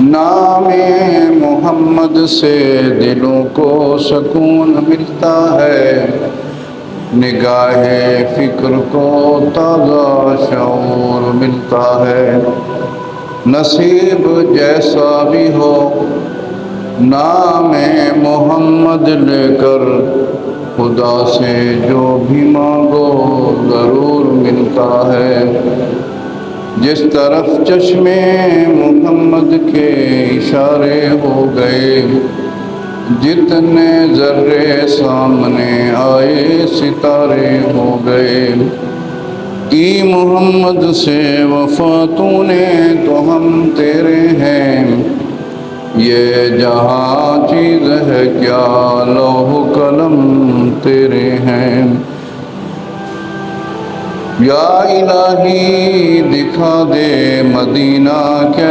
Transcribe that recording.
नामे मोहम्मद से दिलों को सुकून मिलता है, निगाहे फिक्र को ताज़ा शऊर मिलता है। नसीब जैसा भी हो नामे मोहम्मद लेकर, खुदा से जो भी मांगो ज़रूर मिलता है। जिस तरफ चश्मे मोहम्मद के इशारे हो गए, जितने जर्रे सामने आए सितारे हो गए। की मोहम्मद से वफा तूने तो हम तेरे हैं, ये जहाँ चीज़ है क्या लौह कलम तेरे हैं। या इलाही दिखा दे मदीना क्या